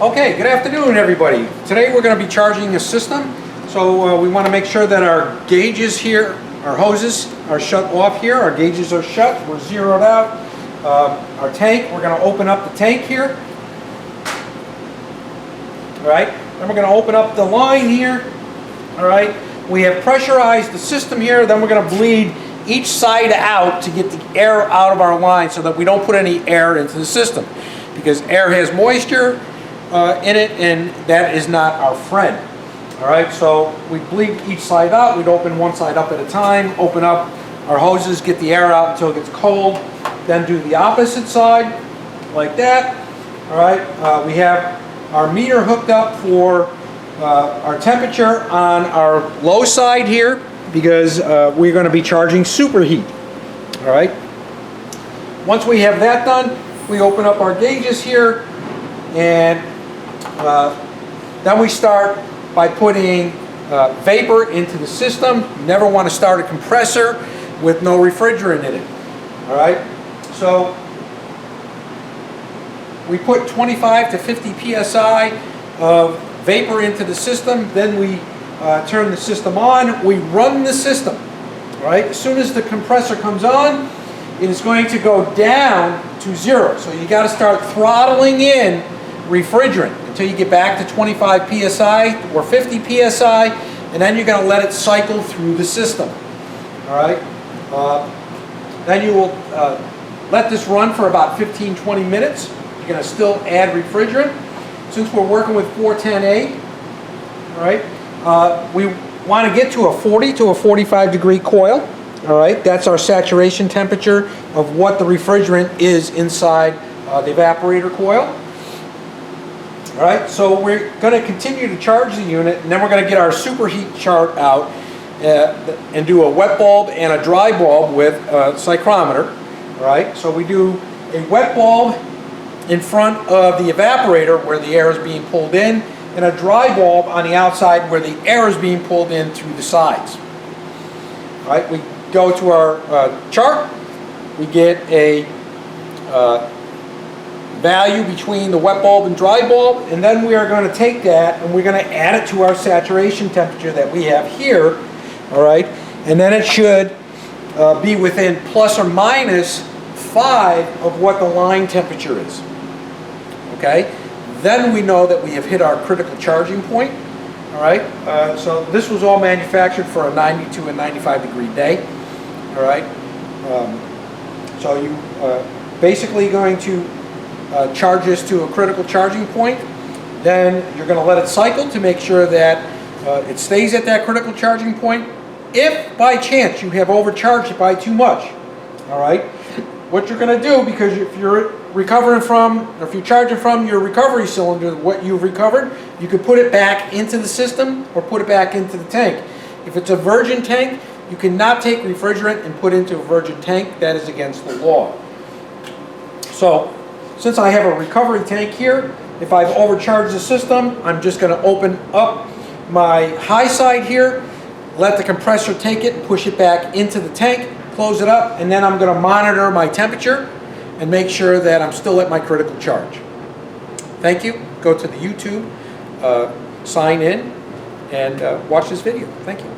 Okay, good afternoon everybody. Today we're going to be charging a system. So we want to make sure that our gauges here, our hoses are shut off here. Our gauges are shut. We're zeroed out. Our tank, we're going to open up the tank here. All right, then we're going to open up the line here. All right, we have pressurized the system here. Then we're going to bleed each side out to get the air out of our line so that we don't put any air into the system, because air has moisture in it, and that is not our friend. All right, so we bleed each side out. We'd open one side up at a time, open up our hoses, get the air out until it gets cold, then do the opposite side like that. All right, we have our meter hooked up for our temperature on our low side here, because we're going to be charging superheat. All right, once we have that done, we open up our gauges here, and then we start by putting vapor into the system. You never want to start a compressor with no refrigerant in it. All right, so we put 25 to 50 psi of vapor into the system. Then we turn the system on. We run the system. All right, as soon as the compressor comes on, it is going to go down to 0. So you got to start throttling in refrigerant until you get back to 25 psi or 50 psi, and then you're going to let it cycle through the system. All right, then you will let this run for about 15-20 minutes. You're going to still add refrigerant. Since we're working with 410A, all right, we want to get to a 40 to a 45 degree coil. All right, that's our saturation temperature of what the refrigerant is inside the evaporator coil. All right, so we're going to continue to charge the unit, and then we're going to get our superheat chart out and do a wet bulb and a dry bulb with a psychrometer. All right, so we do a wet bulb in front of the evaporator where the air is being pulled in, and a dry bulb on the outside where the air is being pulled in through the sides. All right, we go to our chart. We get a value between the wet bulb and dry bulb, and then we are going to take that and we're going to add it to our saturation temperature that we have here. All right, and then it should be within plus or minus 5 of what the line temperature is. Okay, then we know that we have hit our critical charging point. All right, so this was all manufactured for a 92 and 95 degree day. All right, so you basically going to charge this to a critical charging point. Then you're going to let it cycle to make sure that it stays at that critical charging point. If by chance you have overcharged it by too much, all right, what you're going to do, because if you're recovering from, or if you're charging from your recovery cylinder, what you've recovered, you could put it back into the system or put it back into the tank. If it's a virgin tank, you cannot take refrigerant and put into a virgin tank. That is against the law. So since I have a recovery tank here, if I've overcharged the system, I'm just going to open up my high side here, let the compressor take it, push it back into the tank, close it up, and then I'm going to monitor my temperature and make sure that I'm still at my critical charge. Thank you. Go to the YouTube, sign in, and watch this video. Thank you.